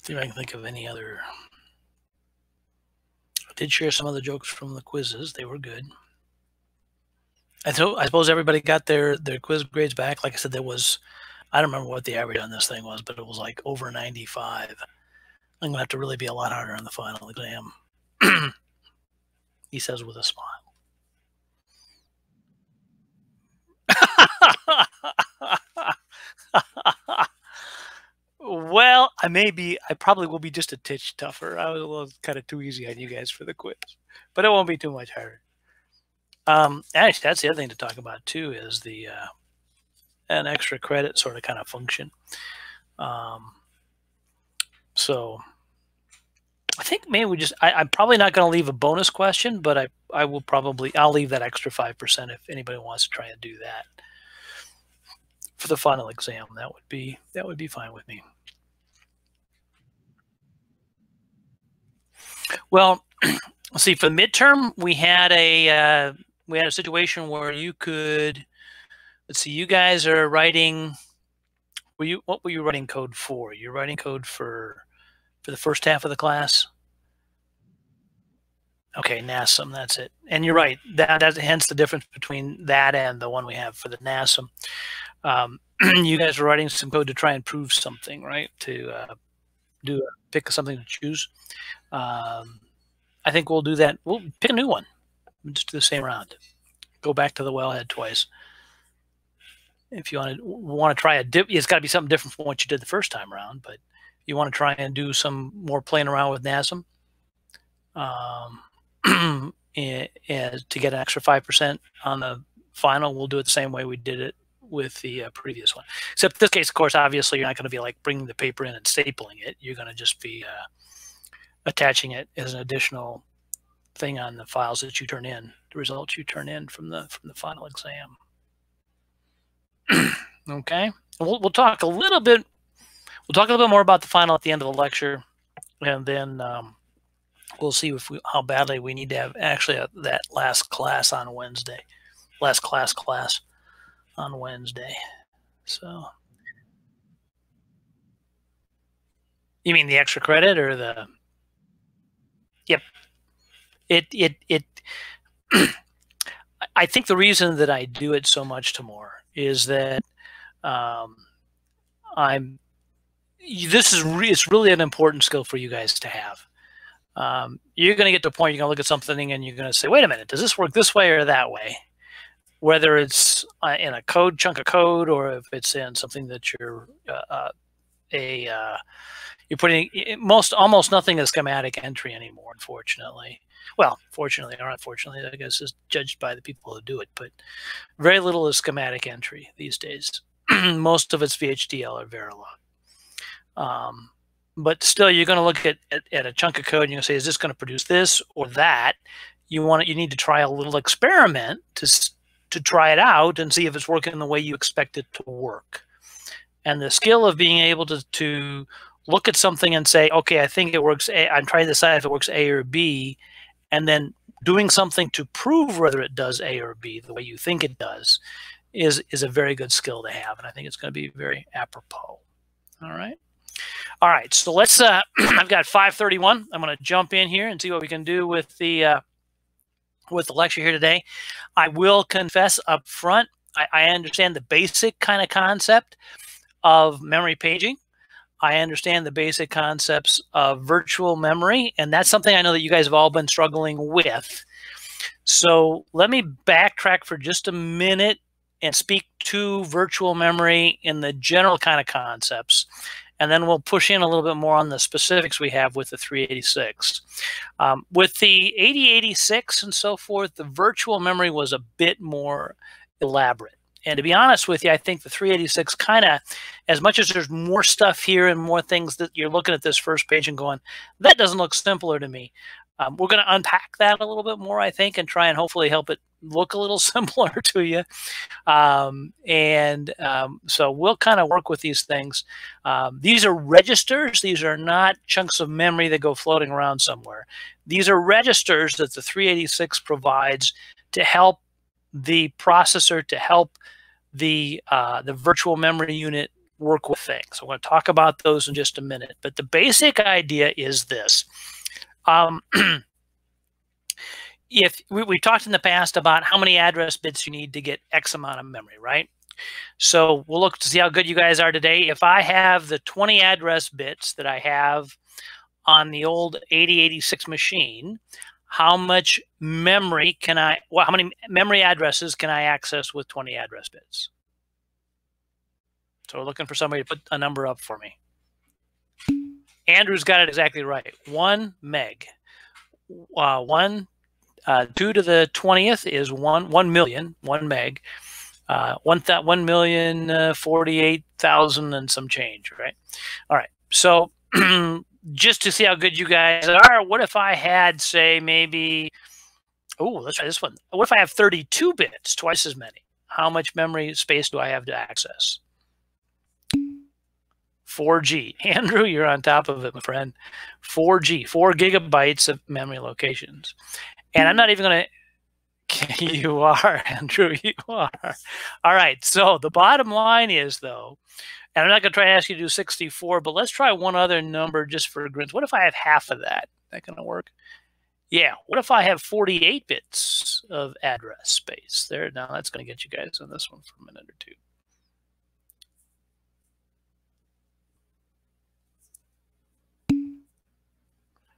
See if I can think of any other. I did share some of the jokes from the quizzes. They were good. I suppose everybody got their quiz grades back. Like I said, there was, I don't remember what the average on this thing was, but it was like over 95. I'm going to have to really be a lot harder on the final exam. He says with a smile. Well, I probably will be just a titch tougher. I was a little kind of too easy on you guys for the quiz, but it won't be too much harder. Actually, that's the other thing to talk about too, is the an extra credit sort of kind of function. So I think maybe we just, I'm probably not going to leave a bonus question, but I'll leave that extra 5% if anybody wants to try and do that for the final exam. That would be fine with me. Well, let's see, for the midterm, we had a situation where you could, let's see, you guys are writing, what were you writing code for? You're writing code for the first half of the class? Okay, NASM, that's it. And you're right, that's hence the difference between that and the one we have for the NASM. You guys are writing some code to try and prove something, right? To pick something to choose. I think we'll do that. We'll pick a new one. Just do the same round. Go back to the wellhead twice. If you want to try it's got to be something different from what you did the first time around, but you want to try and do some more playing around with NASM to get an extra 5% on the final. We'll do it the same way we did it with the previous one. Except in this case, of course, obviously you're not going to be like bringing the paper in and stapling it. You're going to just be attaching it as an additional thing on the files that you turn in, the results you turn in from the final exam. Okay, we'll talk a little bit. We'll talk a little bit more about the final at the end of the lecture, and then we'll see how badly we need to have actually that last class on Wednesday, last class on Wednesday. So, you mean the extra credit or the? Yep. I think the reason that I do it so much more is that it's really an important skill for you guys to have. You're going to get to a point you're going to look at something and you're going to say, wait a minute, does this work this way or that way? Whether it's in a chunk of code or if it's in something that you're putting almost nothing is schematic entry anymore, unfortunately. Well, fortunately or unfortunately, I guess is judged by the people who do it, but very little is schematic entry these days. Most of it's VHDL or Verilog. But still, you're going to look at a chunk of code and you're going to say, is this going to produce this or that? You need to try a little experiment to try it out and see if it's working the way you expect it to work. And the skill of being able to look at something and say, okay, I think it works A, I'm trying to decide if it works A or B, and then doing something to prove whether it does A or B the way you think it does is a very good skill to have. And I think it's going to be very apropos. All right. All right. So let's, I've got 5:31. I'm going to jump in here and see what we can do with the lecture here today. I will confess up front, I understand the basic kind of concept of memory paging. I understand the basic concepts of virtual memory, and that's something I know that you guys have all been struggling with. So let me backtrack for just a minute and speak to virtual memory in the general kind of concepts, and then we'll push in a little bit more on the specifics we have with the 386. With the 8086 and so forth, the virtual memory was a bit more elaborate. And to be honest with you, I think the 386 kind of, as much as there's more stuff here and more things that you're looking at this first page and going, that doesn't look simpler to me. We're going to unpack that a little bit more, I think, and try and hopefully help it look a little simpler to you. So we'll kind of work with these things. These are registers. These are not chunks of memory that go floating around somewhere. These are registers that the 386 provides to help the processor, to help the virtual memory unit work with things. I want to talk about those in just a minute. But the basic idea is this. If we talked in the past about how many address bits you need to get X amount of memory, right? So we'll look to see how good you guys are today. If I have the 20 address bits that I have on the old 8086 machine, how much memory can I, well, how many memory addresses can I access with 20 address bits? So we're looking for somebody to put a number up for me. Andrew's got it exactly right. 1 meg. 2 to the 20th is 1 million, 1 meg. 1,048,000 and some change, right? All right. So just to see how good you guys are, what if I had, say, maybe, oh, let's try this one. What if I have 32 bits, twice as many? How much memory space do I have to access? 4G. Andrew, you're on top of it, my friend. 4G, 4 gigabytes of memory locations. And I'm not even going to, you are, Andrew, you are. All right, so the bottom line is, though, and I'm not going to try to ask you to do 64, but let's try one other number just for grins. What if I have half of that? That going to work? Yeah, what if I have 48 bits of address space? There, now that's going to get you guys on this one for a minute or two.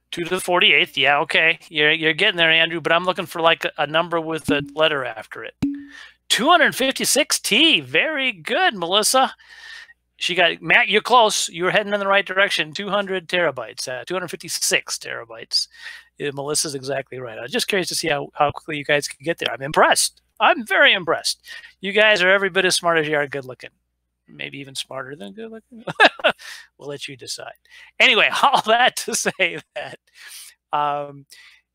Two to the 48th, yeah, okay. You're getting there, Andrew, but I'm looking for like a number with a letter after it. 256T, very good, Melissa. She got, Matt, you're close. You're heading in the right direction. 200 terabytes, 256 terabytes. Yeah, Melissa's exactly right. I was just curious to see how quickly you guys can get there. I'm impressed. I'm very impressed. You guys are every bit as smart as you are good looking. Maybe even smarter than good looking. We'll let you decide. Anyway, all that to say that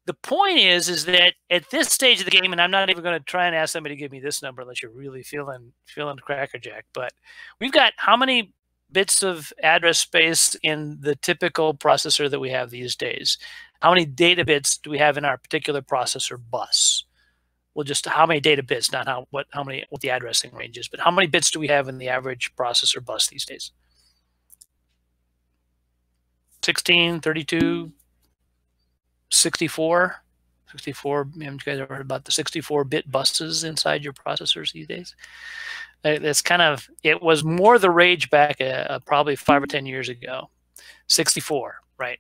the point is that at this stage of the game, and I'm not even going to try and ask somebody to give me this number unless you're really feeling crackerjack, but we've got how many bits of address space in the typical processor that we have these days? How many data bits do we have in our particular processor bus? Well, just how many data bits, not what the addressing range is, but how many bits do we have in the average processor bus these days? 16, 32, 64. 64, haven't you guys ever heard about the 64-bit buses inside your processors these days? That's kind of, it was more the rage back probably 5 or 10 years ago. 64, right?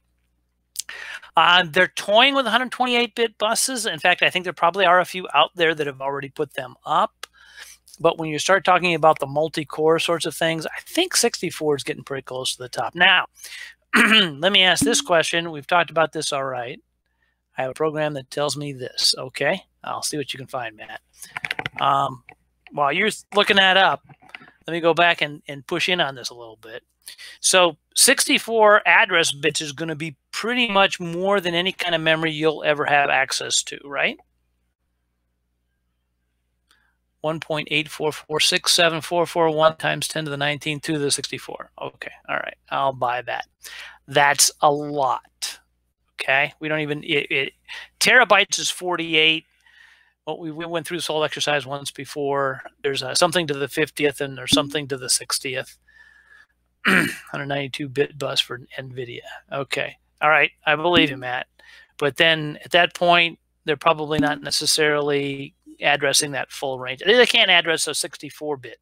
They're toying with 128-bit buses. In fact, I think there probably are a few out there that have already put them up. But when you start talking about the multi-core sorts of things, I think 64 is getting pretty close to the top. Now, let me ask this question. We've talked about this all right. I have a program that tells me this. Okay, I'll see what you can find, Matt. While you're looking that up, let me go back and push in on this a little bit. So 64 address bits is going to be pretty much more than any kind of memory you'll ever have access to, right? 1.8446741 times 10 to the 19 to the 64. Okay, all right, I'll buy that. That's a lot. Okay, we don't even, terabytes is 48. Well, we went through this whole exercise once before. There's something to the 50th and there's something to the 60th. 192-bit bus for NVIDIA. Okay. All right. I believe you, Matt. But then at that point, they're probably not necessarily addressing that full range. They can't address a 64-bit.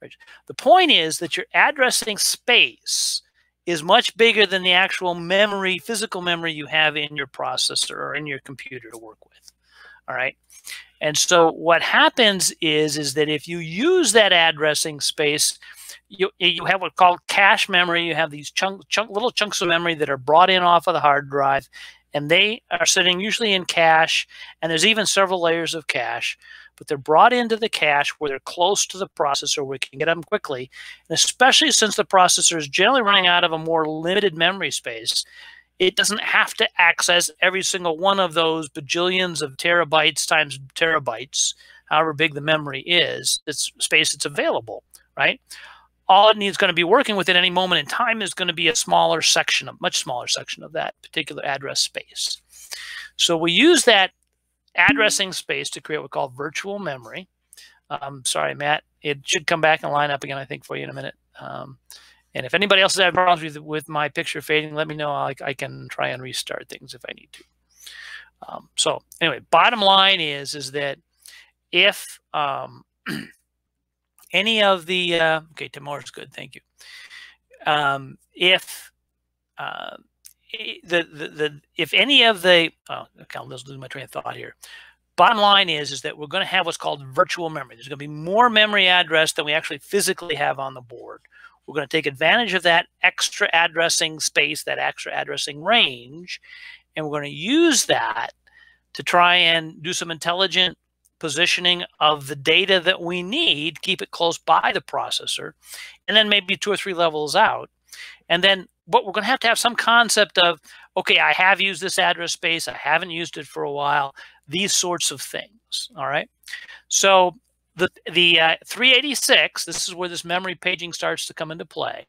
Right? The point is that your addressing space is much bigger than the actual memory, physical memory you have in your processor or in your computer to work with. All right. And so what happens is that if you use that addressing space, you have what's called cache memory. You have these little chunks of memory that are brought in off of the hard drive, and they are sitting usually in cache, and there's even several layers of cache, but they're brought into the cache where they're close to the processor where we can get them quickly. And especially since the processor is generally running out of a more limited memory space, it doesn't have to access every single one of those bajillions of terabytes times terabytes, however big the memory is, it's space that's available, right? All it needs going to be working with at any moment in time is going to be a smaller section, a much smaller section of that particular address space. So we use that addressing space to create what we call virtual memory. Sorry, Matt. It should come back and line up again, I think, for you in a minute. And if anybody else has had problems with my picture fading, let me know. I can try and restart things if I need to. So anyway, bottom line is that if any of the okay, tomorrow's good, thank you. If any of the okay, I'll lose my train of thought here. Bottom line is that we're going to have what's called virtual memory. There's going to be more memory address than we actually physically have on the board. We're going to take advantage of that extra addressing space, that extra addressing range, and we're going to use that to try and do some intelligent positioning of the data that we need, keep it close by the processor, and then maybe 2 or 3 levels out. And then what we're going to have some concept of, okay, I have used this address space, I haven't used it for a while, these sorts of things, all right? So the 386, this is where this memory paging starts to come into play,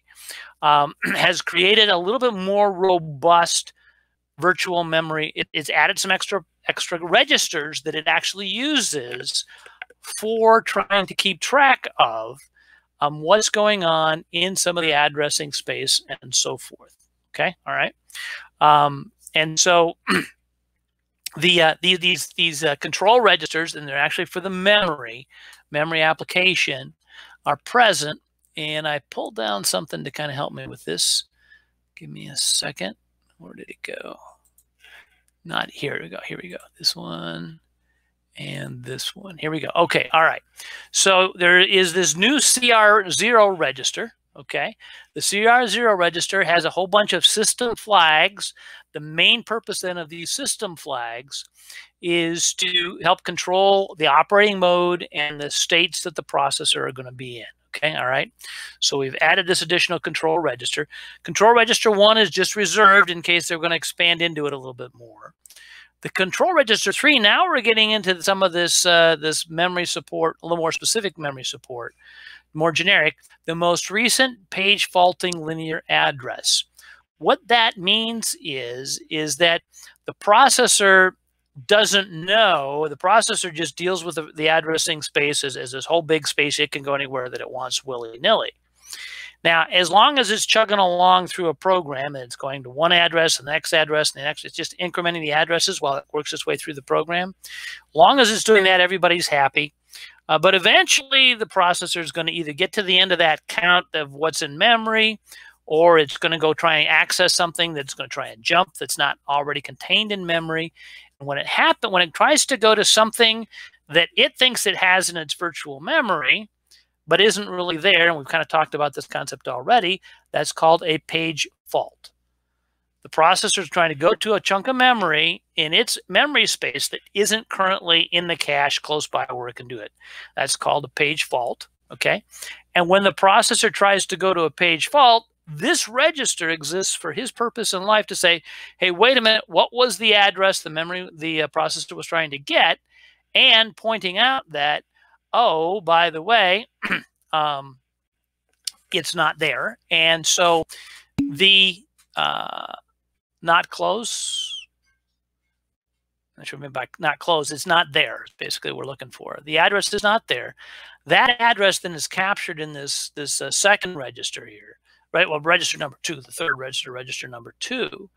has created a little bit more robust virtual memory. It's added some extra registers that it actually uses for trying to keep track of what's going on in some of the addressing space and so forth. Okay, all right. And so these control registers, and they're actually for the memory application, are present. And I pulled down something to kind of help me with this. Give me a second. Where did it go? Not here. We go. Here we go. This one and this one. Here we go. Okay. All right. So there is this new CR0 register. Okay. The CR0 register has a whole bunch of system flags. The main purpose then of these system flags is to help control the operating mode and the states that the processor are going to be in. Okay, all right. So we've added this additional control register. Control register 1 is just reserved in case they're going to expand into it a little bit more. The control register 3, now we're getting into some of this this memory support, a little more specific memory support, more generic. The most recent page faulting linear address. What that means is that the processor doesn't know. The processor just deals with the addressing space as this whole big space. It can go anywhere that it wants willy-nilly. Now, as long as it's chugging along through a program and it's going to one address and the next address and the next, it's just incrementing the addresses while it works its way through the program. As long as it's doing that, everybody's happy. But eventually, the processor is going to either get to the end of that count of what's in memory, or it's going to go try and access something that's going to try and jump that's not already contained in memory. And when it tries to go to something that it thinks it has in its virtual memory, but isn't really there, and we've kind of talked about this concept already, that's called a page fault. The processor is trying to go to a chunk of memory in its memory space that isn't currently in the cache close by where it can do it. That's called a page fault, okay? And when the processor tries to go to a page fault, this register exists for his purpose in life to say, hey, wait a minute, what was the address the processor was trying to get? And pointing out that, oh, by the way, it's not there. And so the not close, not sure what I mean by not close, it's not there, is basically what we're looking for. The address is not there. That address then is captured in this second register here. Right, well, register number 2, the third register, register number 2.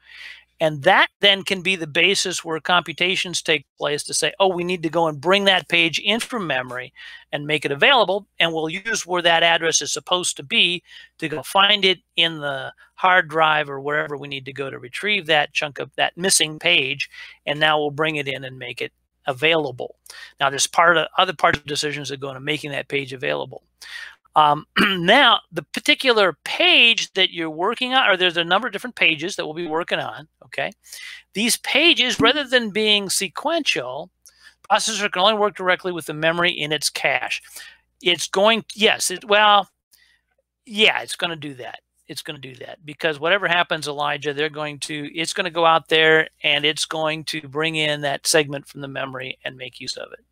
And that then can be the basis where computations take place to say, oh, we need to go and bring that page in from memory and make it available. And we'll use where that address is supposed to be to go find it in the hard drive or wherever we need to go to retrieve that chunk of that missing page. And now we'll bring it in and make it available. Now, there's other parts of decisions that go into making that page available. Now, the particular page that you're working on, or there's a number of different pages that we'll be working on, okay? These pages, rather than being sequential, the processor can only work directly with the memory in its cache. It's going, yes, well, yeah, it's going to do that. It's going to do that because whatever happens, Elijah, it's going to go out there and it's going to bring in that segment from the memory and make use of it.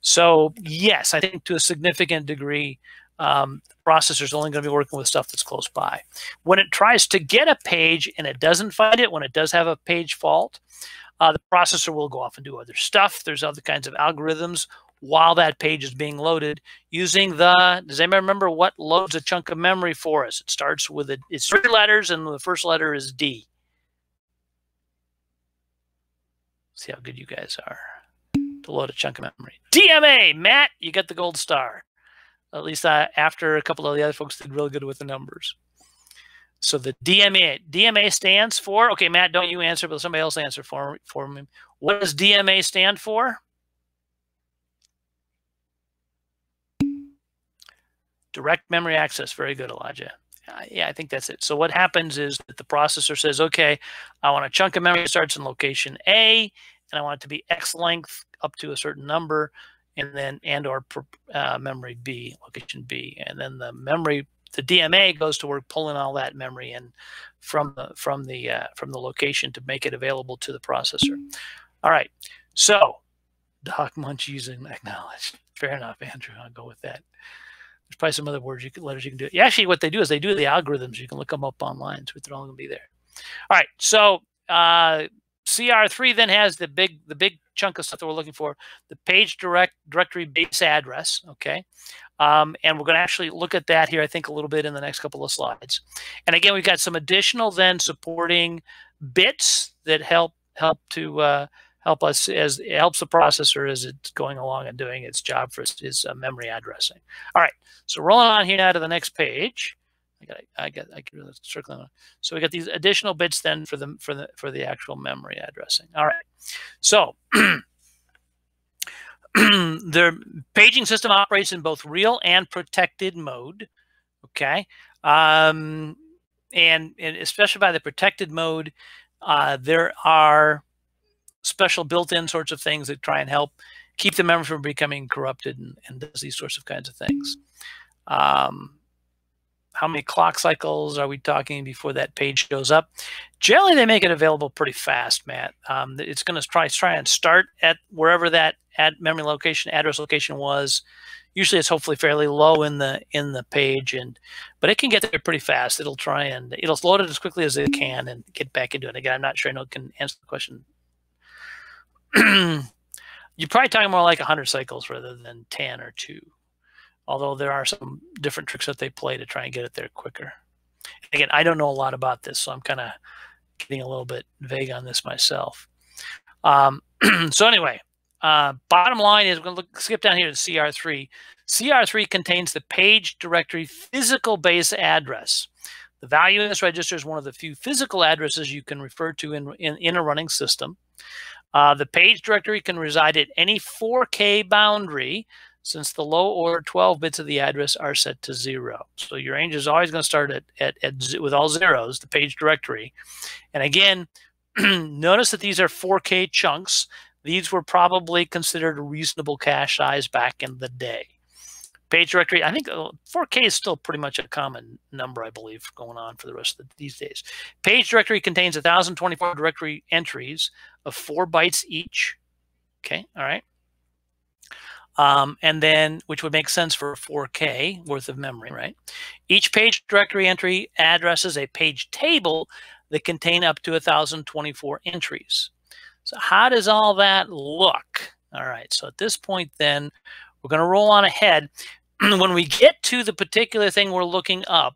So, yes, I think to a significant degree, the processor is only going to be working with stuff that's close by. When it tries to get a page and it doesn't find it, when it does have a page fault, the processor will go off and do other stuff. There's other kinds of algorithms while that page is being loaded using the, does anybody remember what loads a chunk of memory for us? It starts with it's 3 letters and the first letter is D. See how good you guys are to load a chunk of memory. DMA, Matt, you got the gold star. At least after a couple of the other folks did really good with the numbers. So the DMA stands for, okay, Matt, don't you answer, but somebody else answer for me. What does DMA stand for? Direct memory access. Very good, Elijah. Yeah, I think that's it. So what happens is that the processor says, okay, I want a chunk of memory that starts in location A, and I want it to be X length up to a certain number, and then or memory B, location B, and then the DMA goes to work pulling all that memory in from the location to make it available to the processor. All right, so Doc Munchies and acknowledge. Fair enough, Andrew. I'll go with that. There's probably some other letters you can do. Actually, what they do is they do the algorithms. You can look them up online, so they're all going to be there. All right, so CR3 then has the big chunk of stuff that we're looking for, the page directory base address. Okay, and we're going to actually look at that here, I think, a little bit in the next couple of slides. And again, we've got some additional then supporting bits that help us as it helps the processor as it's going along and doing its job for its memory addressing. All right, so rolling on here now to the next page. I got circling on. So we got these additional bits then for the actual memory addressing. All right, so their paging system operates in both real and protected mode. Okay, and especially by the protected mode, there are special built-in sorts of things that try and help keep the memory from becoming corrupted and does these sorts of kinds of things. How many clock cycles are we talking before that page shows up? Generally, they make it available pretty fast, Matt. It's going to try and start at wherever that memory location, address location was. Usually, it's hopefully fairly low in the page, but it can get there pretty fast. It'll load it as quickly as it can and get back into it. Again, I'm not sure I know it can answer the question. You're probably talking more like 100 cycles rather than 10 or 2. Although there are some different tricks that they play to try and get it there quicker. Again, I don't know a lot about this, so I'm kind of getting a little bit vague on this myself. So anyway, bottom line is we're going to skip down here to CR3. CR3 contains the page directory physical base address. The value in this register is one of the few physical addresses you can refer to in a running system. The page directory can reside at any 4K boundary, since the low order 12 bits of the address are set to 0. So your range is always going to start with all zeros, the page directory. And again, notice that these are 4K chunks. These were probably considered a reasonable cache size back in the day. Page directory, I think 4K is still pretty much a common number, I believe, going on for the rest of these days. Page directory contains 1,024 directory entries of 4 bytes each. Okay, all right. And then, which would make sense for 4K worth of memory, right? Each page directory entry addresses a page table that contain up to 1,024 entries. So how does all that look? All right, so at this point then, we're going to roll on ahead. When we get to the particular thing we're looking up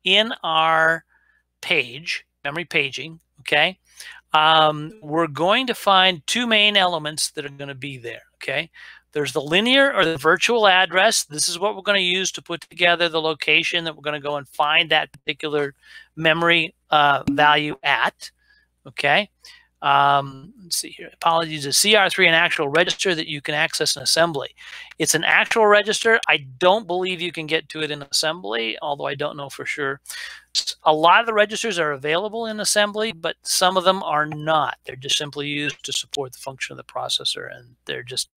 in our page, memory paging, okay, we're going to find 2 main elements that are going to be there, okay? There's the linear or the virtual address. This is what we're going to use to put together the location that we're going to go and find that particular memory value at, okay? Let's see here. Apologies. A CR3, an actual register that you can access in assembly. It's an actual register. I don't believe you can get to it in assembly, although I don't know for sure. A lot of the registers are available in assembly, but some of them are not. They're just simply used to support the function of the processor, and they're just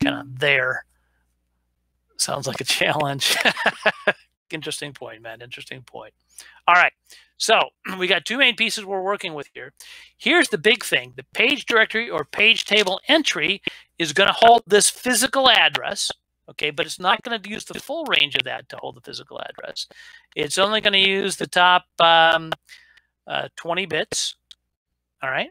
kind of there. Sounds like a challenge. Interesting point, man. Interesting point. All right. So we got 2 main pieces we're working with here. Here's the big thing. The page directory or page table entry is going to hold this physical address, okay, but it's not going to use the full range of that to hold the physical address. It's only going to use the top 20 bits, all right?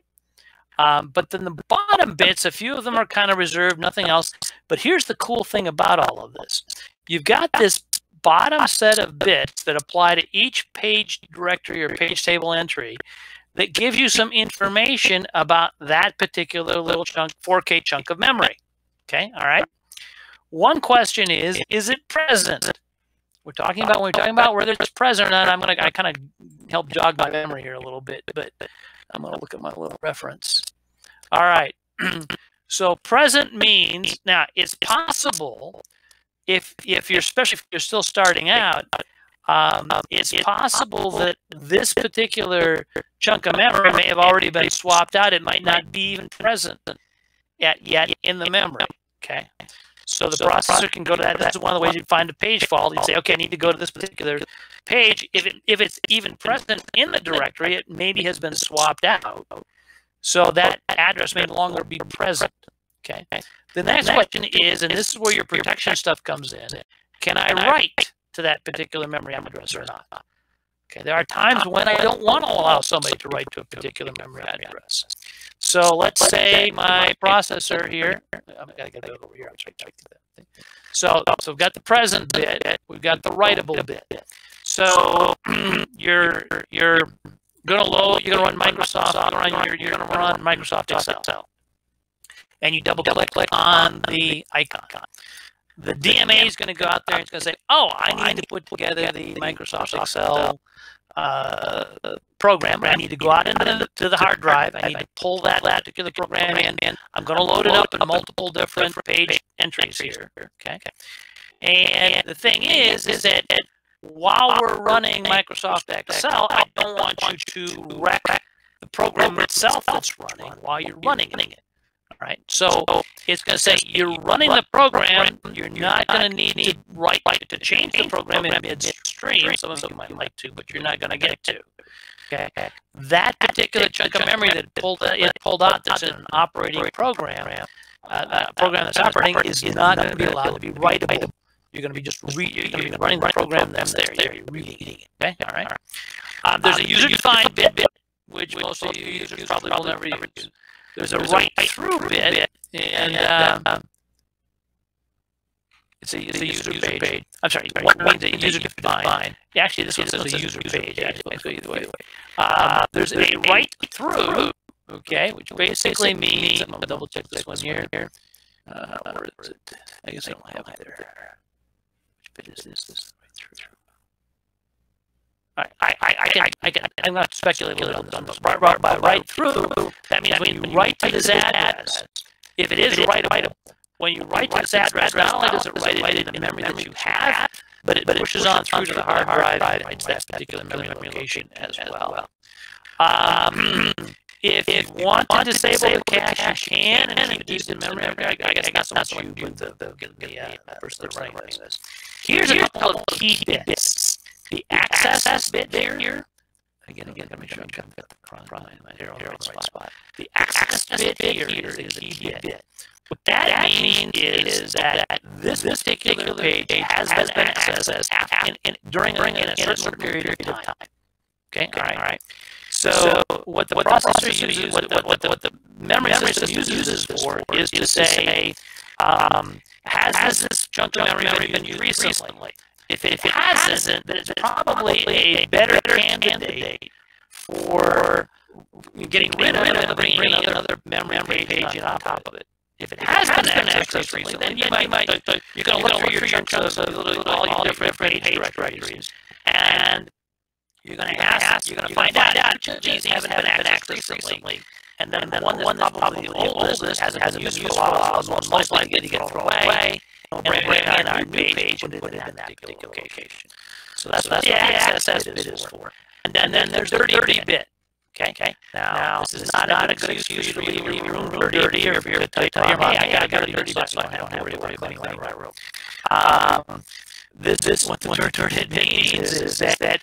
But then the bottom bits, a few of them are kind of reserved, nothing else. But here's the cool thing about all of this. You've got this bottom set of bits that apply to each page directory or page table entry that gives you some information about that particular little chunk, 4K chunk of memory. Okay, all right. One question is it present? When we're talking about whether it's present or not, I kind of help jog my memory here a little bit, but I'm gonna look at my little reference. All right. So present means, now it's possible if you're, especially if you're still starting out, it's possible that this particular chunk of memory may have already been swapped out. It might not be even present yet in the memory. Okay. So the processor can go to that. That's one of the ways you find a page fault. You'd say, okay, I need to go to this particular page. If it's even present in the directory, it maybe has been swapped out. So that address may no longer be present. Okay. The next question is, and this is where your protection stuff comes in, can I write to that particular memory address or not? Okay. There are times when I don't want to allow somebody to write to a particular memory address. So let's say my processor here, I gotta get it over here. So we've got the present bit, we've got the writable bit. So you're gonna run Microsoft, you're gonna run Microsoft Excel, and you double click on the icon. The DMA is going to go out there and it's going to say, oh, I need to put together the Microsoft Excel program. I need to go out into the hard drive. I need to pull that particular program in. I'm going to load it up in multiple different page entries here. Okay. And the thing is that while we're running Microsoft Excel, I don't want you to wreck the program itself that's running while you're running it. All right. So it's going to say you're running the program. You're not going to need to write to change the program in midstream. Some of you might like to, but you're not going to get to. Okay. That particular chunk of memory that it pulled out that's in an operating program, program that's operating, is not going to be allowed to be writable. You're going to be just running the program that's there. You're reading it. Okay. All right. There's a user-defined bit, which most of you users probably will never use. There's a write-through bit, and it's a user page. I'm sorry, what means a user-defined? Actually, this one says a user page. There's a write-through, okay, which basically means, I'm going to double-check this one here. Where is it? I guess I don't have it there. Which bit is this? Write-through. I'm not speculating on this, but by write through, that means when you write to this address, if it is writable, when you write to this address, not only does it write it in the memory that you have, but it pushes on through to the hard drive and writes that particular memory location as well. If you want to disable the cache, you can, and keep the memory. I guess not so much you, but the person that's running this. Here's a couple of key bits. The access bit here, again, let me make sure I've got the arrow in the right spot. The access bit here is a key bit. What that means is that this particular page has been accessed during a certain period of time. Okay, all right. So what the processor uses, what the memory system uses for, is to say, has this chunk of memory been used recently? If it hasn't, then it's probably a better candidate for getting rid of it and bringing another memory page in on top of it. If it has been accessed recently, then you're going to look through your chunks of all your different page directories, and you're going to find out which of these haven't been accessed recently. And then the one that's probably the oldest hasn't been used for a while, is most likely to get thrown away. And bring in our new page and put it in that particular location. So that's what the access bit is for. And then there's the dirty bit. Okay. Now this is not a good excuse for you to leave your room dirty or for you to tell your mom, hey, I got a dirty bit, so I don't have to worry about cleaning that room. What the dirty bit means is that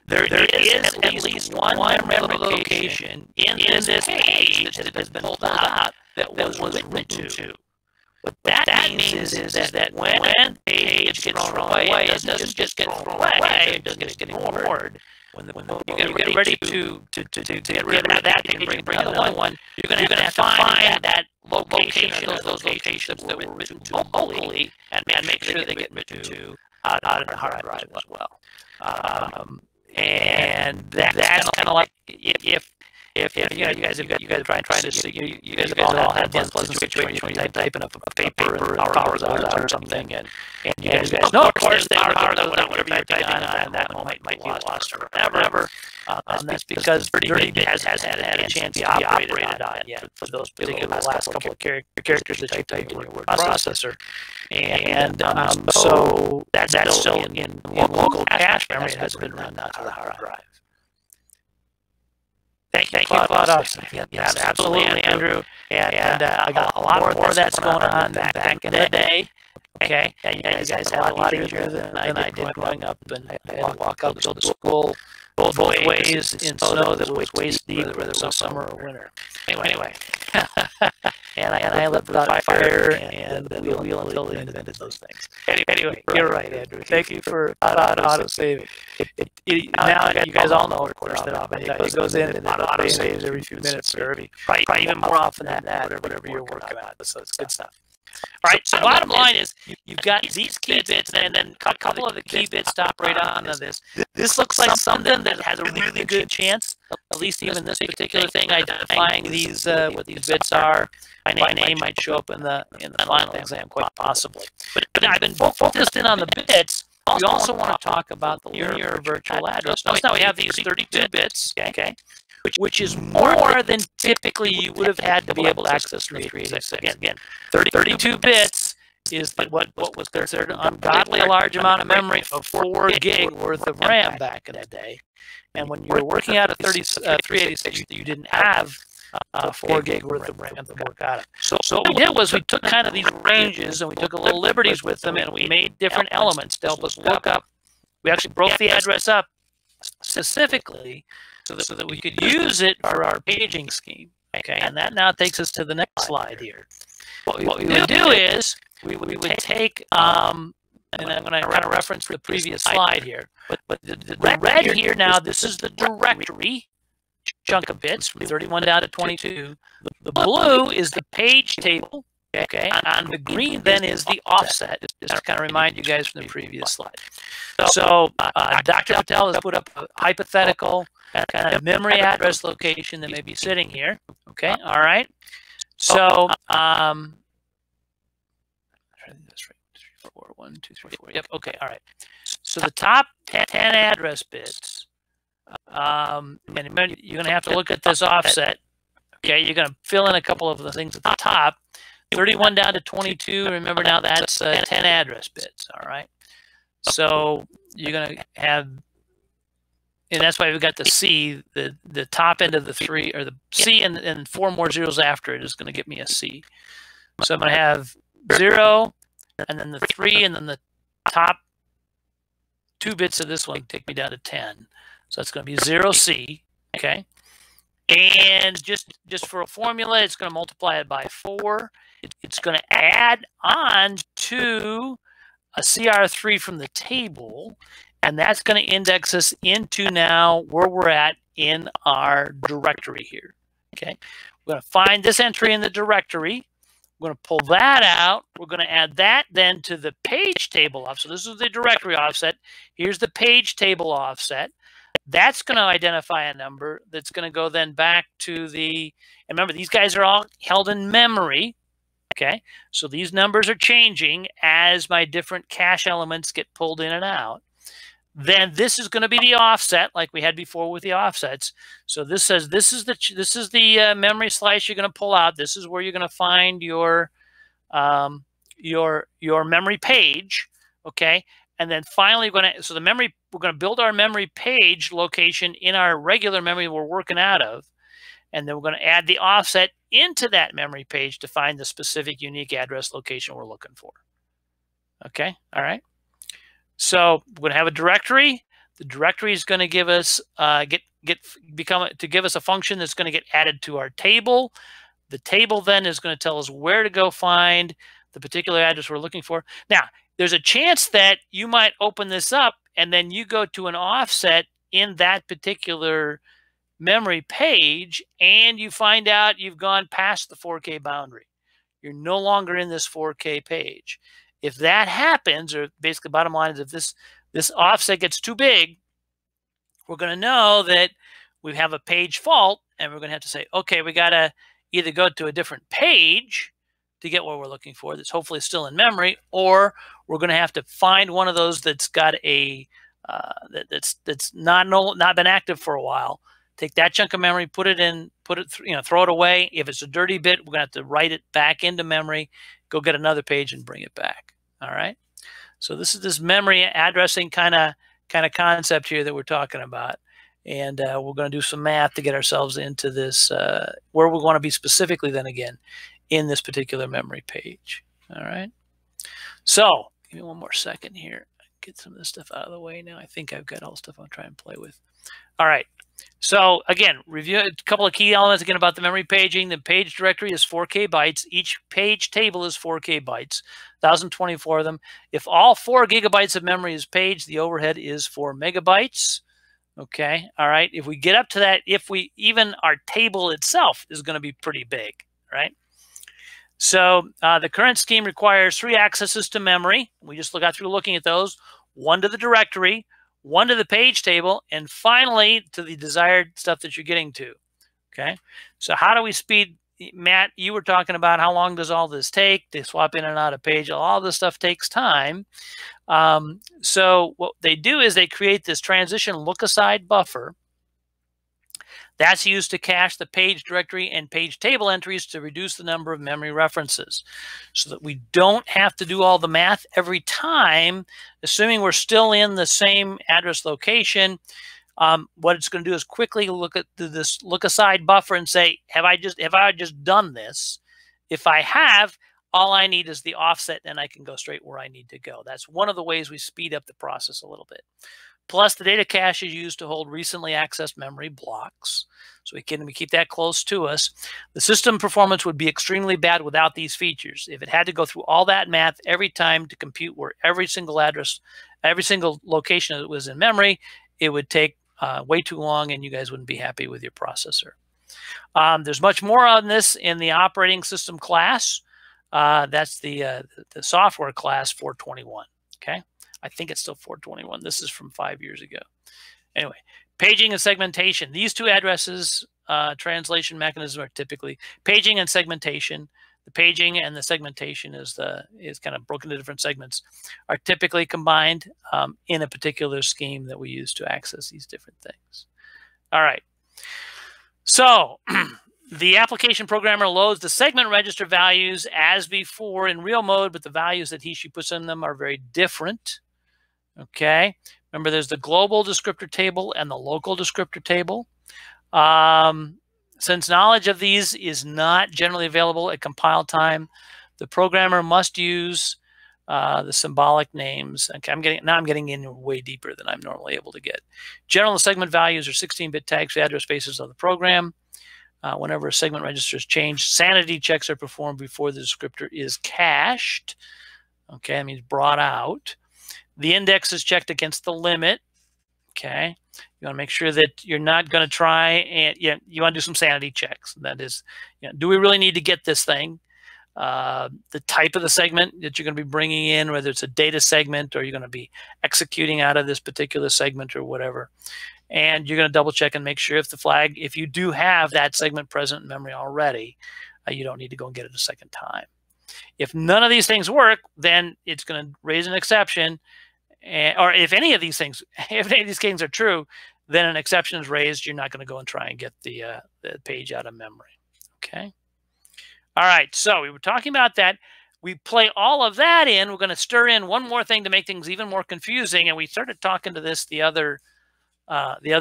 there is at least one memory location in this page that has been pulled out that was written to. What that means is that when page gets thrown away, it doesn't just get thrown away, it doesn't get ignored. you get ready to get rid of that page and bring another one, you're going to have to find that location of those locations that were written to locally and make sure they get written to out in the hard drive as well. And that's kind of like if you know, you guys are trying to see, you guys have all had this situation when you're typing up a paper and power's out or something, and you guys know, of course, the power's out, whatever you're typing on that moment might be lost or whatever. And that's because Dirty hasn't had a chance to be operated on yet for those particular last couple of characters that you typed in your word processor. And so that's still in local cache memory. It has been run out to the hard drive. Thank you, Cloud. Yes, absolutely, Andrew. And I got a lot more of that's going on back in the day. Okay, and you guys had a lot easier than I did growing up, and I had to walk up to school both ways in snow that was waist deep, whether it was summer or winter. Anyway, and I lived without fire and wheel until they invented those things. Anyway, you're right, Andrew. Thank you for auto-saving. Now you guys all know, of course, that it goes in and auto-saves every few minutes, or probably even more often than that, whatever you're working on. So it's good stuff. All right, so bottom line is you've got these key bits and then a couple of the key bits to operate onto this. This looks like something that has a really good chance, at least even this particular thing, identifying these what these bits are. My name might show up in the final exam, quite possibly. But I've been focused in on the bits. We also want to talk about the linear virtual address. Notice now we have these 32 bits, okay? Which is more than typically you would have had to be able to access 386. Again, 32 bits is what was considered an ungodly large amount of memory of 4 gig worth of RAM back in the day. And when you were working out of 386, you didn't have 4 gig worth of RAM to work out of. So what we did was we took kind of these ranges and we took a little liberties with them, and we made different elements to help us look up. We actually broke the address up specifically so that we could use it for our paging scheme. Okay, and that now takes us to the next slide here. What we would do is we would take, and I'm going to kind of reference the previous slide here, but the red here now, this is the directory chunk of bits from 31 down to 22. The blue is the page table. Okay, and the green then is the offset, just to kind of remind you guys from the previous slide. So Dr. Patel has put up a hypothetical kind of memory address location that may be sitting here. Okay, all right. So, one, two, three, four. Yep. Okay. All right. So the top 10 address bits, and remember, you're going to have to look at this offset. Okay, you're going to fill in a couple of the things at the top. 31 down to 22. Remember now that's 10 address bits. All right. So you're going to have, and that's why we've got the C, the top end of the 3, or the C and 4 more zeros after it is going to give me a C. So I'm going to have 0, and then the 3, and then the top 2 bits of this one take me down to 10. So it's going to be 0C. Okay. And just for a formula, it's going to multiply it by 4. It's going to add on to a CR3 from the table, and that's going to index us into now where we're at in our directory here. Okay, we're going to find this entry in the directory. We're going to pull that out. We're going to add that then to the page table offset. So this is the directory offset. Here's the page table offset. That's going to identify a number that's going to go then back to the, and remember, these guys are all held in memory. Okay, so these numbers are changing as my different cache elements get pulled in and out. Then this is going to be the offset, like we had before with the offsets. So this says this is the memory slice you're going to pull out. This is where you're going to find your memory page. Okay, and then finally we're going to build our memory page location in our regular memory we're working out of, and then we're going to add the offset into that memory page to find the specific unique address location we're looking for. Okay, all right. So we're going to have a directory. The directory is going to give us give us a function that's going to get added to our table. The table then is going to tell us where to go find the particular address we're looking for. Now, there's a chance that you might open this up and then you go to an offset in that particular memory page and you find out you've gone past the 4K boundary. You're no longer in this 4K page. If that happens, or basically bottom line is if this offset gets too big, we're going to know that we have a page fault, and we're going to have to say, okay, we got to either go to a different page to get what we're looking for that's hopefully still in memory, or we're going to have to find one of those that's got a that's not been active for a while. Take that chunk of memory, put it in, throw it away. If it's a dirty bit, we're going to have to write it back into memory, go get another page and bring it back. All right. So this is this memory addressing kind of concept here that we're talking about. And we're going to do some math to get ourselves into this, where we want to be specifically then again in this particular memory page. All right. So give me one more second here. Get some of this stuff out of the way now. I think I've got all the stuff I'll try and play with. All right. So again, review a couple of key elements again about the memory paging. The page directory is 4K bytes. Each page table is 4K bytes, 1,024 of them. If all 4 gigabytes of memory is paged, the overhead is 4 megabytes. Okay. All right. If we get up to that, even our table itself is going to be pretty big, right? So the current scheme requires 3 accesses to memory. We just got through looking at those. 1 to the directory, 1 to the page table, and finally to the desired stuff that you're getting to. Okay. So how do we speed? Matt, you were talking about how long does all this take? They swap in and out of page. All this stuff takes time. So what they do is they create this transition look-aside buffer. That's used to cache the page directory and page table entries to reduce the number of memory references so that we don't have to do all the math every time, assuming we're still in the same address location. What it's going to do is quickly look at this look-aside buffer and say, have I just done this? If I have, all I need is the offset, and I can go straight where I need to go. That's one of the ways we speed up the process a little bit. Plus, the data cache is used to hold recently accessed memory blocks. So we keep that close to us. The system performance would be extremely bad without these features. If it had to go through all that math every time to compute where every single address, every single location that was in memory, it would take way too long, and you guys wouldn't be happy with your processor. There's much more on this in the operating system class. That's the software class 421. Okay. I think it's still 421. This is from 5 years ago. Anyway, paging and segmentation. These two addresses, translation mechanisms are typically paging and segmentation. The paging and the segmentation is kind of broken into different segments, are typically combined in a particular scheme that we use to access these different things. All right. So the application programmer loads the segment register values as before in real mode, but the values that she puts in them are very different. Okay. Remember, there's the global descriptor table and the local descriptor table. Since knowledge of these is not generally available at compile time, the programmer must use the symbolic names. Okay, I'm getting in way deeper than I'm normally able to get. General segment values are 16-bit tags for address spaces of the program. Whenever a segment register is changed, sanity checks are performed before the descriptor is cached. Okay, that means brought out. The index is checked against the limit. Okay, you want to make sure that you're not going to try and you want to do some sanity checks. That is, do we really need to get this thing? The type of the segment that you're going to be bringing in, whether it's a data segment or you're going to be executing out of this particular segment or whatever. And you're going to double check and make sure if you do have that segment present in memory already, you don't need to go and get it a second time. If none of these things work, then it's going to raise an exception. Or if any of these things are true, then an exception is raised. You're not going to go and try and get the page out of memory. Okay. All right. So we were talking about that. We play all of that in. We're going to stir in one more thing to make things even more confusing. And we started talking to this the other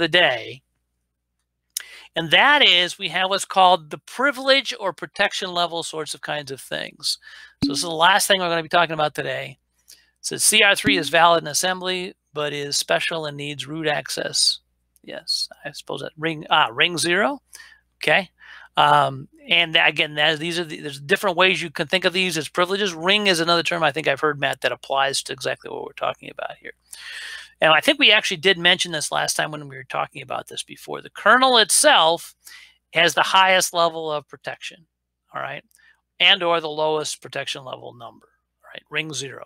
day. And that is, we have what's called the privilege or protection level sorts of kinds of things. So this is the last thing we're going to be talking about today. It says CR3 is valid in assembly, but is special and needs root access. Yes, I suppose that ring 0. Okay. And again, there's different ways you can think of these as privileges. Ring is another term I think I've heard, Matt, that applies to exactly what we're talking about here. And I think we actually did mention this last time when we were talking about this before. The kernel itself has the highest level of protection, all right, and or the lowest protection level number, right, ring 0.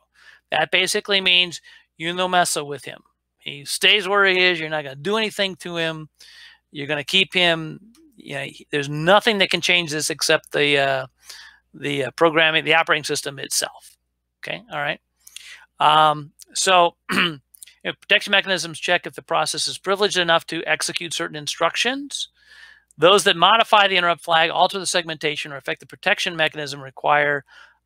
That basically means you no messa with him. He stays where he is. You're not going to do anything to him. You're going to keep him. You know, there's nothing that can change this except the programming, the operating system itself. Okay, all right. So protection mechanisms check if the process is privileged enough to execute certain instructions. Those that modify the interrupt flag, alter the segmentation, or affect the protection mechanism require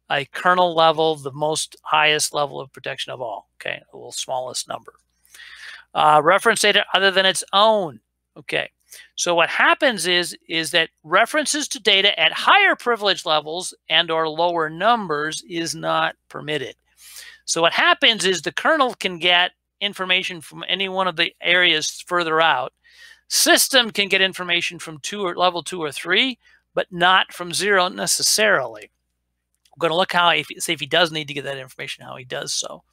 a kernel level, the most highest level of protection of all. Okay, the little smallest number. Reference data other than its own. Okay, so what happens is that references to data at higher privilege levels and or lower numbers is not permitted. So what happens is the kernel can get information from any one of the areas further out. System can get information from level 2 or 3, but not from 0 necessarily. We're going to look how, see if he does need to get that information, how he does so.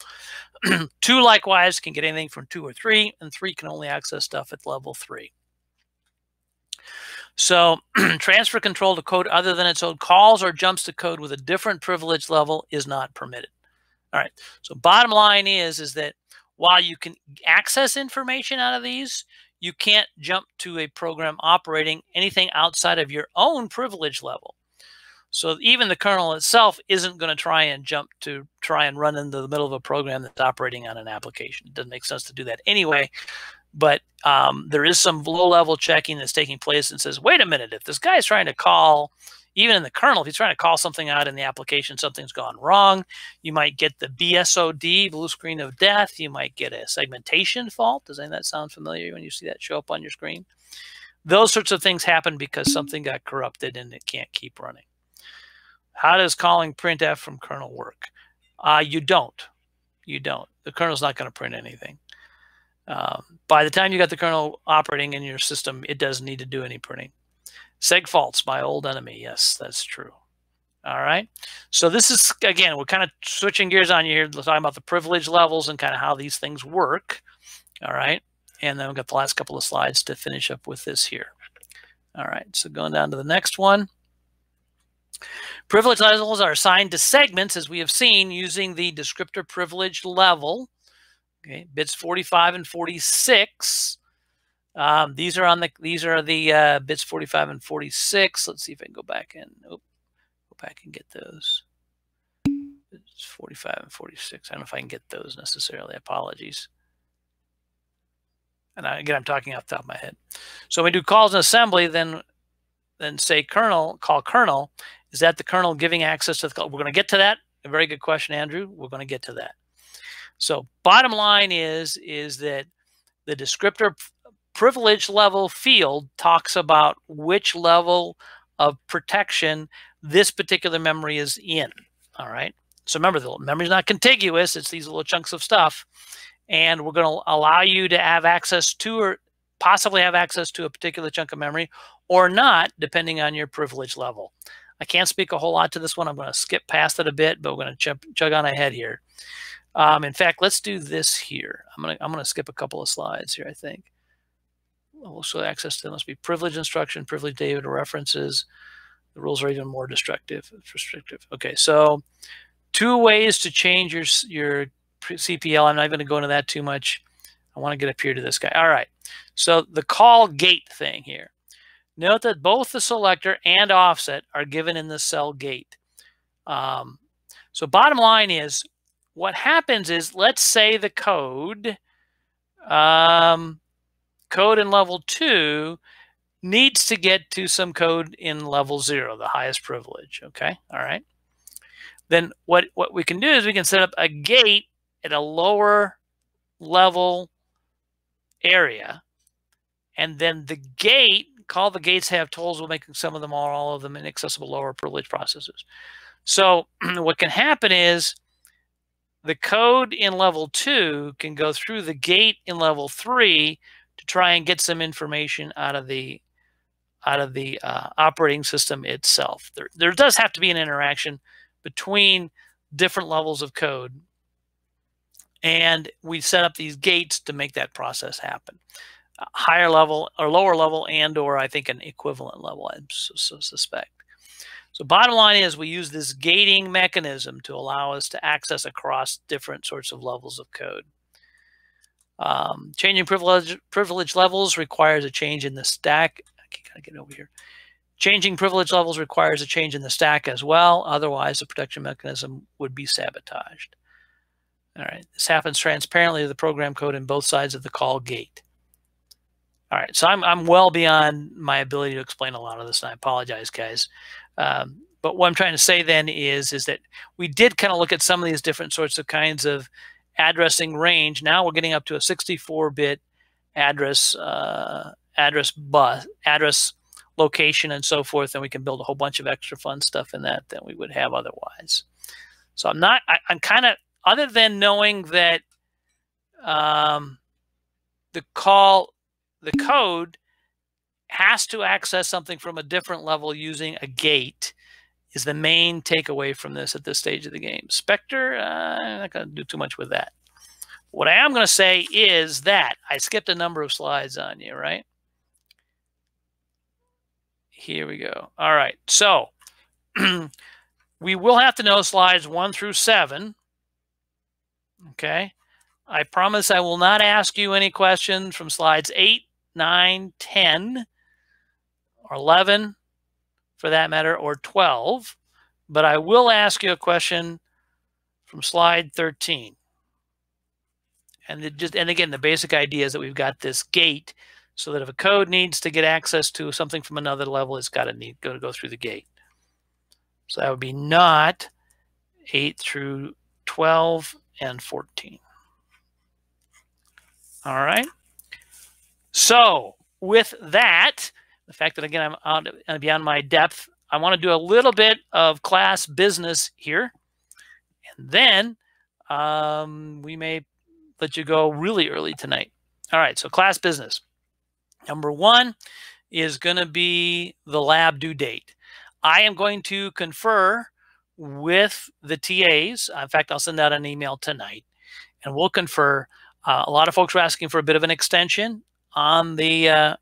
2 likewise can get anything from 2 or 3, and 3 can only access stuff at level 3. So transfer control to code other than its own, calls or jumps to code with a different privilege level is not permitted. All right, so bottom line is that while you can access information out of these, you can't jump to a program operating anything outside of your own privilege level. So even the kernel itself isn't going to try and run into the middle of a program that's operating on an application. It doesn't make sense to do that anyway. But there is some low-level checking that's taking place and says, wait a minute, if this guy's trying to call, even in the kernel, if he's trying to call something out in the application, something's gone wrong. You might get the BSOD, blue screen of death. You might get a segmentation fault. Does any of that sound familiar when you see that show up on your screen? Those sorts of things happen because something got corrupted and it can't keep running. How does calling printf from kernel work? You don't. The kernel's not going to print anything. By the time you got the kernel operating in your system, it doesn't need to do any printing. Seg faults, my old enemy. Yes, that's true. All right. So this is, again, we're kind of switching gears on you here, talking about the privilege levels and kind of how these things work. All right. And then we've got the last couple of slides to finish up with this here. All right. So going down to the next one. Privilege levels are assigned to segments, as we have seen, using the descriptor privilege level. Okay, bits 45 and 46. These are the bits 45 and 46. Let's see if I can go back and go back and get those. Bits 45 and 46. I don't know if I can get those necessarily. Apologies. And again, I'm talking off the top of my head. So when we do calls in assembly, then say kernel, call kernel. Is that the kernel giving access to the call? We're going to get to that. A very good question, Andrew. We're going to get to that. So bottom line is that the descriptor privilege level field talks about which level of protection this particular memory is in. All right. So remember, the memory is not contiguous. It's these little chunks of stuff. And we're going to allow you to have access to, or possibly have access to, a particular chunk of memory or not, depending on your privilege level. I can't speak a whole lot to this one. I'm going to skip past it a bit, but we're going to chug on ahead here. In fact, let's do this here. I'm gonna skip a couple of slides here, I think. Also access to, must be privilege instruction, privilege data references. The rules are even more restrictive. Okay, so 2 ways to change your CPL. I'm not going to go into that too much. I want to get up here to this guy. All right, so the call gate thing here. Note that both the selector and offset are given in the cell gate. So bottom line is, what happens is, let's say the code in level 2 needs to get to some code in level 0, the highest privilege. Okay, all right. Then what we can do is we can set up a gate at a lower level area, and then the gate, call the gates have tools, we'll make some of them or all of them inaccessible lower privilege processes. So what can happen is the code in level 2 can go through the gate in level 3 to try and get some information out of the operating system itself. There does have to be an interaction between different levels of code And we set up these gates to make that process happen. Higher level or lower level, and or I think an equivalent level, I suspect. So bottom line is we use this gating mechanism to allow us to access across different sorts of levels of code. Changing privilege levels requires a change in the stack. I can't get over here. Changing privilege levels requires a change in the stack as well. Otherwise, the protection mechanism would be sabotaged. All right, this happens transparently to the program code in both sides of the call gate. All right, so I'm well beyond my ability to explain a lot of this, and I apologize, guys. But what I'm trying to say then is that we did kind of look at some of these different sorts of kinds of addressing range. Now we're getting up to a 64-bit address location and so forth, and we can build a whole bunch of extra fun stuff in that than we would have otherwise. So I'm kind of, other than knowing that the code has to access something from a different level using a gate is the main takeaway from this at this stage of the game. Spectre, I'm not going to do too much with that. What I am going to say is that I skipped a number of slides on you, right? Here we go. All right. So we will have to know slides 1 through 7. Okay. I promise I will not ask you any questions from slides 8, 9, 10, or 11, for that matter, or 12. But I will ask you a question from slide 13. And again, the basic idea is that we've got this gate so that if a code needs to get access to something from another level, it's got to go through the gate. So that would be not 8 through 12 and 14. All right. So with that, the fact that, again, I'm beyond my depth, I want to do a little bit of class business here. And then we may let you go really early tonight. All right, so class business. Number 1 is going to be the lab due date. I am going to confer with the TAs. In fact, I'll send out an email tonight, and we'll confer. A lot of folks are asking for a bit of an extension on the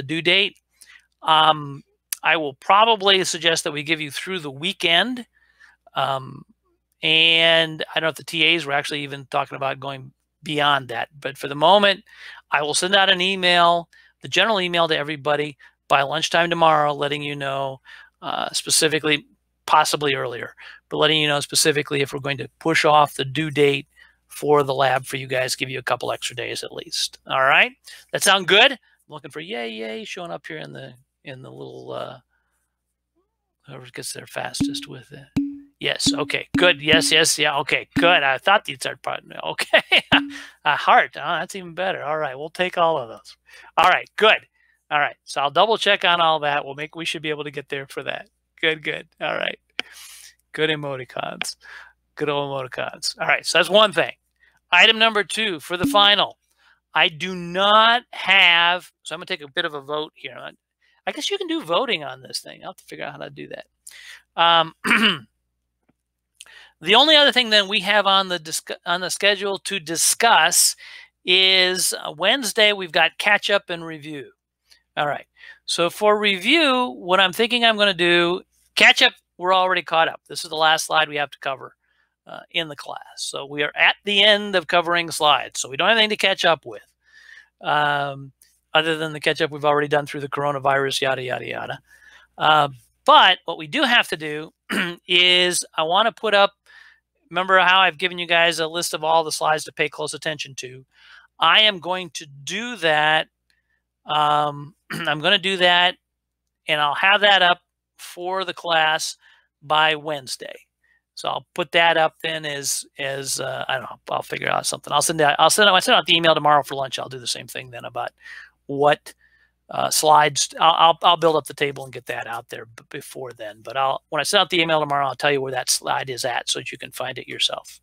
due date. I will probably suggest that we give you through the weekend. And I don't know if the TAs were actually even talking about going beyond that. But for the moment, I will send out an email, the general email to everybody by lunchtime tomorrow, letting you know specifically, possibly earlier, but letting you know specifically if we're going to push off the due date for the lab for you guys, give you a couple extra days at least. All right. That sound good? I'm looking for yay showing up here in the little whoever gets there fastest with it. Yes. Okay. Good. Yes. Yeah. Okay. Good. I thought you'd start putting. Okay. A heart. Oh, that's even better. All right. We'll take all of those. All right. Good. All right. So I'll double check on all that. We should be able to get there for that. Good. All right. Good emoticons. Good old emoticons. All right. So that's one thing. Item number 2 for the final. I do not have, so I'm going to take a bit of a vote here. I guess you can do voting on this thing. I'll have to figure out how to do that. The only other thing that we have on the schedule to discuss is Wednesday. We've got catch up and review. All right. So for review, what I'm thinking I'm going to do, catch up, we're already caught up. This is the last slide we have to cover in the class. So we are at the end of covering slides. So we don't have anything to catch up with other than the catch up we've already done through the coronavirus, yada, yada, yada. But what we do have to do is I want to put up, remember how I've given you guys a list of all the slides to pay close attention to. I am going to do that. I'm going to do that, and I'll have that up for the class by Wednesday. So I'll put that up then as I don't know. I'll figure out something. I'll send out the email tomorrow for lunch. I'll do the same thing then about what slides. I'll build up the table and get that out there before then. But when I send out the email tomorrow, I'll tell you where that slide is at so that you can find it yourself.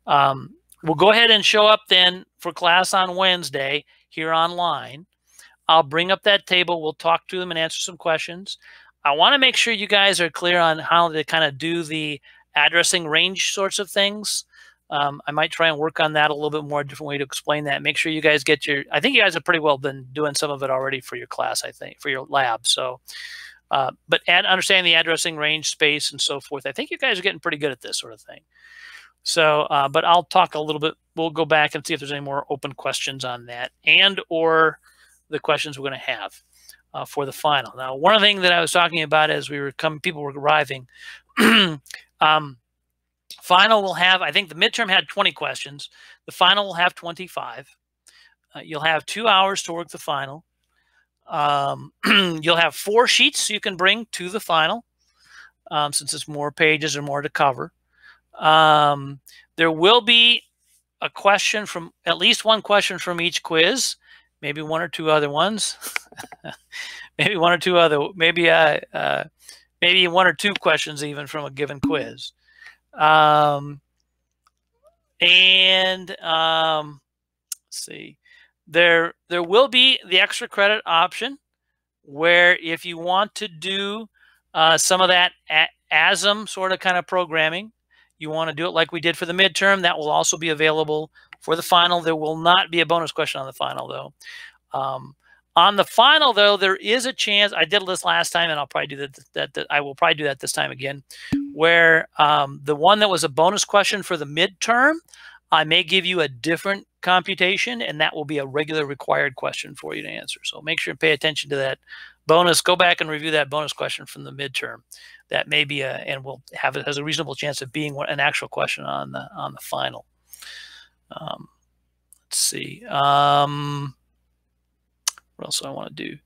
We'll go ahead and show up then for class on Wednesday here online. I'll bring up that table. We'll talk to them and answer some questions. I want to make sure you guys are clear on how to kind of do the addressing range sorts of things. I might try and work on that a little bit more, a different way to explain that. Make sure you guys get your, I think you guys have pretty well been doing some of it already for your class, I think, for your lab. So, but understanding the addressing range, space, and so forth, I think you guys are getting pretty good at this sort of thing. So, but I'll talk a little bit. We'll go back and see if there's any more open questions on that and or the questions we're going to have for the final. Now, one of the things that I was talking about as we were coming, people were arriving, final will have, I think the midterm had 20 questions. The final will have 25. You'll have 2 hours to work the final. You'll have 4 sheets you can bring to the final since it's more pages or more to cover. There will be a question from, at least one question from each quiz, maybe 1 or 2 other ones, maybe 1 or 2 other, maybe 1 or 2 questions even from a given quiz. Let's see, there will be the extra credit option where if you want to do some of that ASM sort of kind of programming, you want to do it like we did for the midterm, that will also be available for the final. There will not be a bonus question on the final, though. On the final, though, there is a chance. I did this last time, and I'll probably do that. I will probably do that this time again, where the one that was a bonus question for the midterm, I may give you a different computation, and that will be a regular required question for you to answer. So make sure and pay attention to that bonus. Go back and review that bonus question from the midterm. That may be and we'll have it has a reasonable chance of being an actual question on the final. Let's see. What else do I want to do?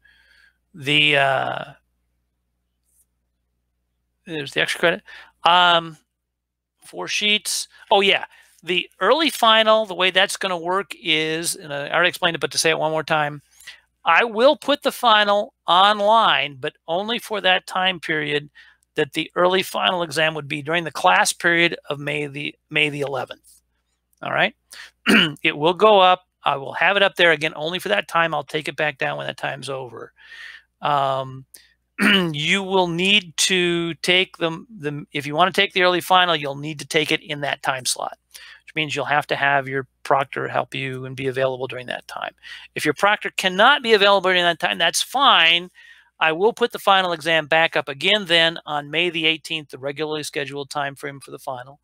There's the extra credit. 4 sheets. Oh yeah, the early final. The way that's going to work is, and I already explained it, but to say it one more time, I will put the final online, but only for that time period that the early final exam would be during the class period of May the 11th. All right. It will go up. I will have it up there again only for that time. I'll take it back down when that time's over. You will need to take if you want to take the early final, you'll need to take it in that time slot, which means you'll have to have your proctor help you and be available during that time. If your proctor cannot be available during that time, that's fine. I will put the final exam back up again then on May the 18th, the regularly scheduled time frame for the final.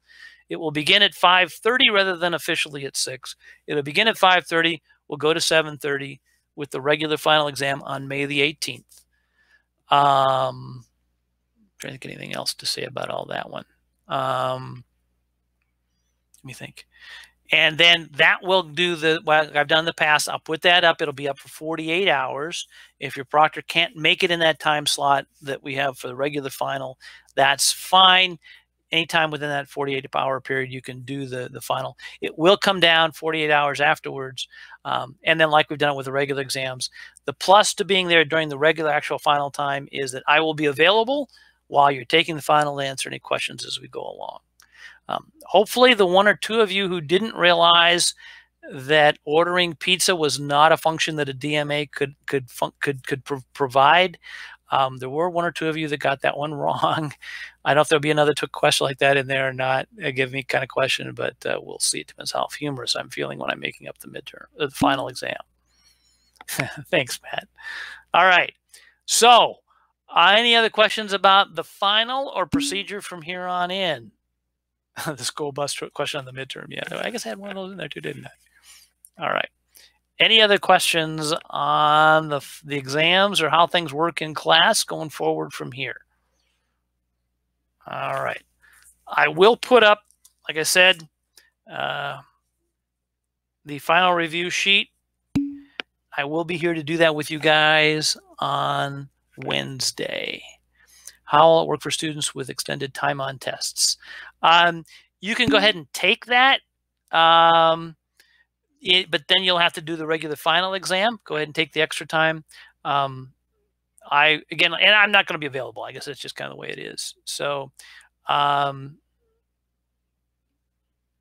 It will begin at 5:30 rather than officially at 6. It'll begin at 5:30. We'll go to 7:30 with the regular final exam on May the 18th. Trying to think anything else to say about all that one. Let me think. And then that will do what I've done in the past. I'll put that up. It'll be up for 48 hours. If your proctor can't make it in that time slot that we have for the regular final, that's fine. Anytime within that 48-hour period, you can do the final. It will come down 48 hours afterwards. And then like we've done it with the regular exams, the plus to being there during the regular actual final time is that I will be available while you're taking the final to answer any questions as we go along. Hopefully the 1 or 2 of you who didn't realize that ordering pizza was not a function that a DMA could provide, there were 1 or 2 of you that got that one wrong. I don't know if there'll be another question like that in there or not, a give me kind of question, but we'll see. It depends how humorous I'm feeling when I'm making up the midterm, the final exam. Thanks, Matt. All right. So any other questions about the final or procedure from here on in? The school bus question on the midterm. Yeah, I guess I had one of those in there too, didn't I? All right. Any other questions on the exams or how things work in class going forward from here? All right. I will put up, like I said, the final review sheet. I will be here to do that with you guys on Wednesday. How will it work for students with extended time on tests? You can go ahead and take that, but then you'll have to do the regular final exam. Go ahead and take the extra time. Again, and I'm not going to be available. I guess it's just kind of the way it is. So,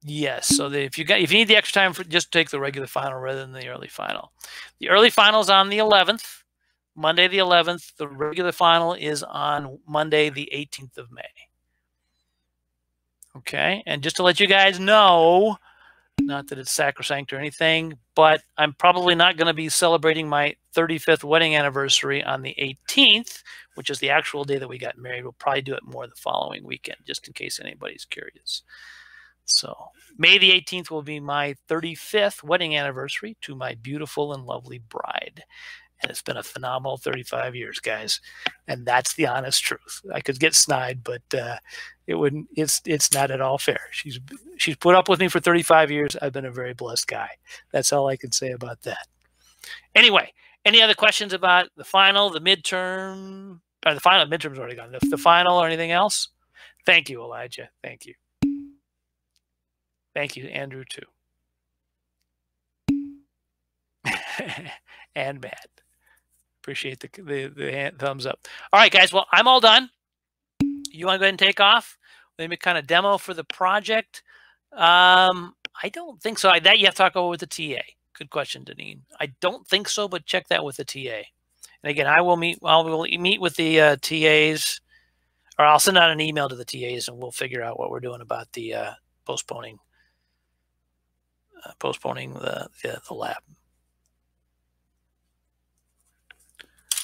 yes. So if you need the extra time, just take the regular final rather than the early final. The early final is on the 11th. Monday the 11th. The regular final is on Monday the 18th of May. Okay, and just to let you guys know, not that it's sacrosanct or anything, but I'm probably not going to be celebrating my 35th wedding anniversary on the 18th, which is the actual day that we got married. We'll probably do it more the following weekend, just in case anybody's curious. So May the 18th will be my 35th wedding anniversary to my beautiful and lovely bride. And it's been a phenomenal 35 years, guys. And that's the honest truth. I could get snide, but it wouldn't. It's not at all fair. She's put up with me for 35 years. I've been a very blessed guy. That's all I can say about that. Anyway, any other questions about the final, the midterm, or the final? Midterm's already gone. The final or anything else? Thank you, Elijah. Thank you. Thank you, Andrew, too. And Matt. Appreciate the thumbs up. All right, guys. Well, I'm all done. You want to go ahead and take off? Let me kind of demo for the project. I don't think so. That you have to talk over with the TA. Good question, Deneen. I don't think so, but check that with the TA. And again, I will meet with the TAs, or I'll send out an email to the TAs, and we'll figure out what we're doing about the postponing the lab.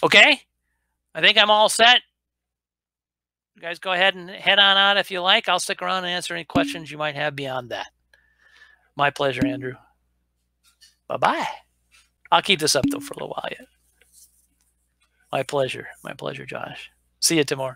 Okay, I think I'm all set. You guys go ahead and head on out if you like. I'll stick around and answer any questions you might have beyond that. My pleasure, Andrew. Bye-bye. I'll keep this up, though, for a little while yet. My pleasure. My pleasure, Josh. See you tomorrow.